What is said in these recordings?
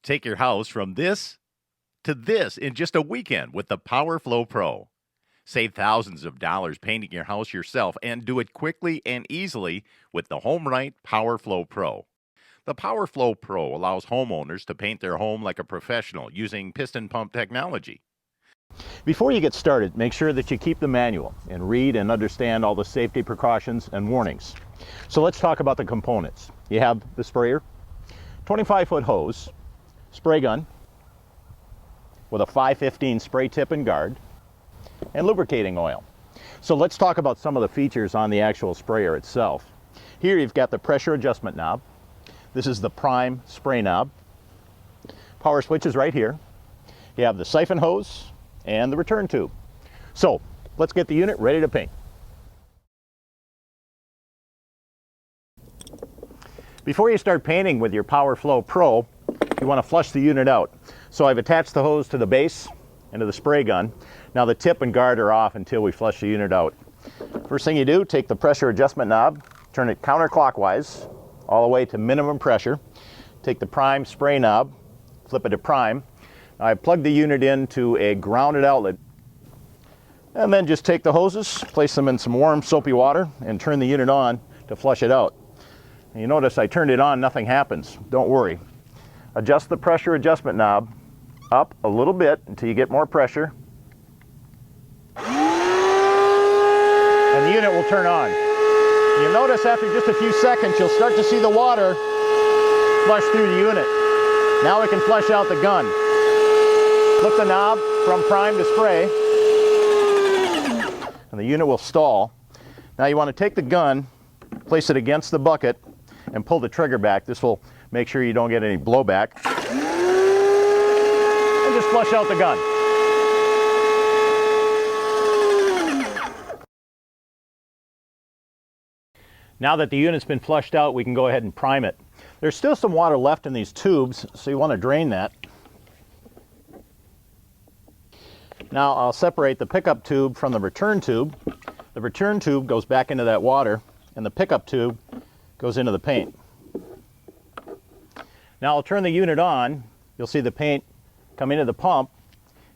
Take your house from this to this in just a weekend with the Power-Flo Pro. Save thousands of dollars painting your house yourself and do it quickly and easily with the HomeRight Power-Flo Pro. The Power-Flo Pro allows homeowners to paint their home like a professional using piston pump technology. Before you get started, make sure that you keep the manual and read and understand all the safety precautions and warnings. So let's talk about the components. You have the sprayer, 25-foot hose, spray gun with a 515 spray tip and guard, and lubricating oil. So let's talk about some of the features on the actual sprayer itself. Here you've got the pressure adjustment knob. This is the prime spray knob. Power switch is right here. You have the siphon hose and the return tube. So let's get the unit ready to paint. Before you start painting with your Power-Flo Pro, you want to flush the unit out. So I've attached the hose to the base and to the spray gun. Now the tip and guard are off until we flush the unit out. First thing you do, take the pressure adjustment knob, turn it counterclockwise all the way to minimum pressure. Take the prime spray knob, flip it to prime. Now I plug the unit into a grounded outlet. And then just take the hoses, place them in some warm soapy water, and turn the unit on to flush it out. And you notice I turned it on, nothing happens. Don't worry. Adjust the pressure adjustment knob up a little bit until you get more pressure. And the unit will turn on. You'll notice after just a few seconds, you'll start to see the water flush through the unit. Now we can flush out the gun. Flip the knob from prime to spray, and the unit will stall. Now you want to take the gun, place it against the bucket, and pull the trigger back. This will make sure you don't get any blowback. And just flush out the gun. Now that the unit's been flushed out, we can go ahead and prime it. There's still some water left in these tubes, so you want to drain that. Now I'll separate the pickup tube from the return tube. The return tube goes back into that water, and the pickup tube goes into the paint. Now I'll turn the unit on. You'll see the paint come into the pump,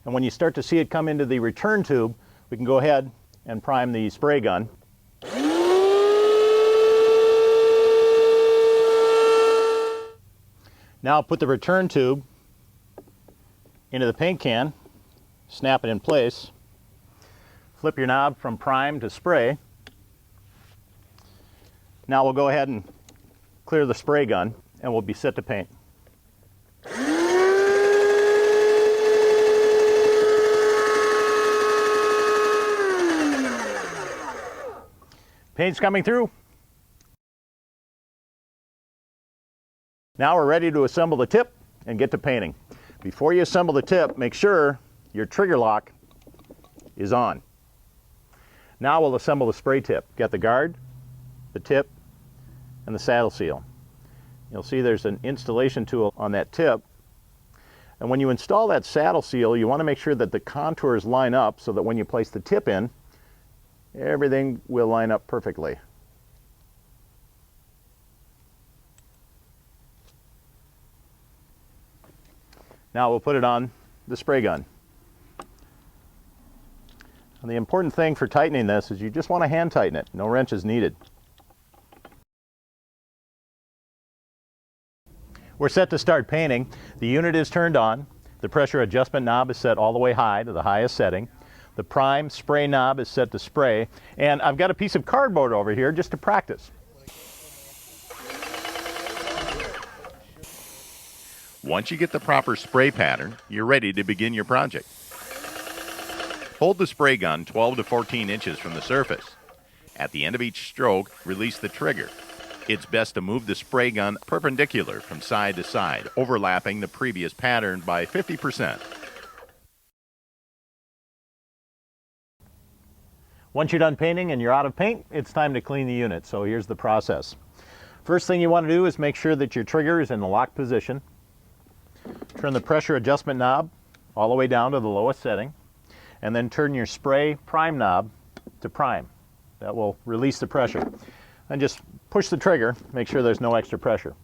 and when you start to see it come into the return tube, we can go ahead and prime the spray gun. Now put the return tube into the paint can, snap it in place, flip your knob from prime to spray. Now we'll go ahead and clear the spray gun and we'll be set to paint. Paint's coming through. Now we're ready to assemble the tip and get to painting. Before you assemble the tip, make sure your trigger lock is on. Now we'll assemble the spray tip. Got the guard, the tip, and the saddle seal. You'll see there's an installation tool on that tip. And when you install that saddle seal, you want to make sure that the contours line up so that when you place the tip in, everything will line up perfectly. Now we'll put it on the spray gun. And the important thing for tightening this is you just want to hand tighten it. No wrench is needed. We're set to start painting. The unit is turned on. The pressure adjustment knob is set all the way high to the highest setting. The prime spray knob is set to spray. And I've got a piece of cardboard over here just to practice. Once you get the proper spray pattern, you're ready to begin your project. Hold the spray gun 12 to 14 inches from the surface. At the end of each stroke, release the trigger. It's best to move the spray gun perpendicular from side to side, overlapping the previous pattern by 50%. Once you're done painting and you're out of paint, it's time to clean the unit. So here's the process. First thing you want to do is make sure that your trigger is in the lock position. Turn the pressure adjustment knob all the way down to the lowest setting, and then turn your spray prime knob to prime. That will release the pressure. And just push the trigger, make sure there's no extra pressure.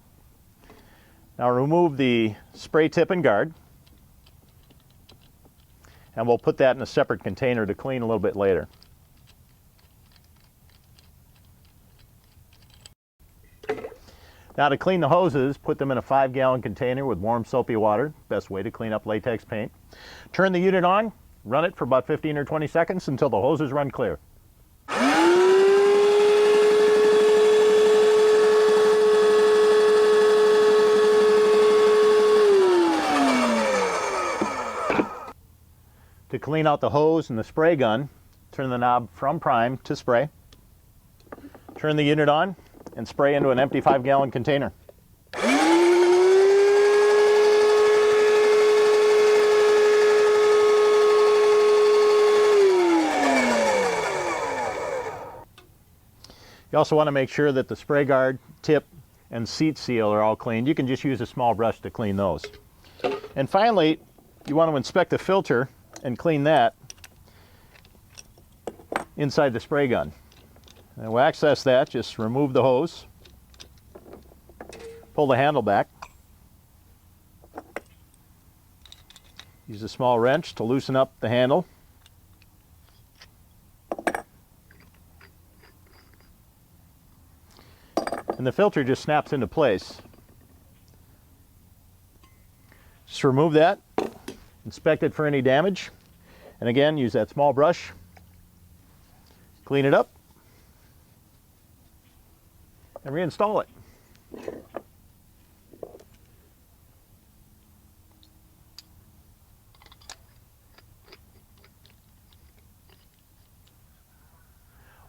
Now remove the spray tip and guard, and we'll put that in a separate container to clean a little bit later. Now to clean the hoses, put them in a 5-gallon container with warm soapy water. Best way to clean up latex paint. Turn the unit on, run it for about 15 or 20 seconds until the hoses run clear. To clean out the hose and the spray gun, turn the knob from prime to spray. Turn the unit on and spray into an empty 5-gallon container. You also want to make sure that the spray guard, tip, and seat seal are all cleaned. You can just use a small brush to clean those. And finally, you want to inspect the filter and clean that inside the spray gun. And we'll access that, just remove the hose, pull the handle back, use a small wrench to loosen up the handle, and the filter just snaps into place. Just remove that, inspect it for any damage, and again, use that small brush, clean it up, and reinstall it.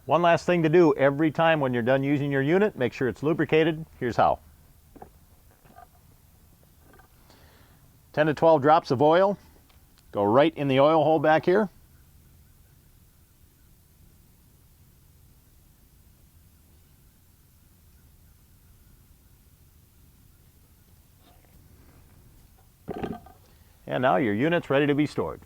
One last thing to do every time when you're done using your unit, make sure it's lubricated. Here's how. 10 to 12 drops of oil go right in the oil hole back here. And now your unit's ready to be stored.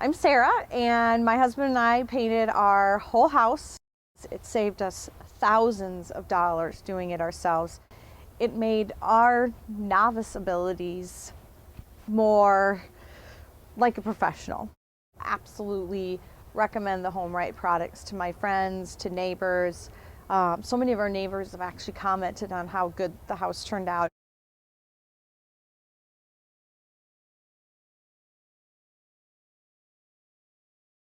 I'm Sarah, and my husband and I painted our whole house. It saved us thousands of dollars doing it ourselves. It made our novice abilities more like a professional. Absolutely recommend the HomeRight products to my friends, to neighbors. So many of our neighbors have actually commented on how good the house turned out.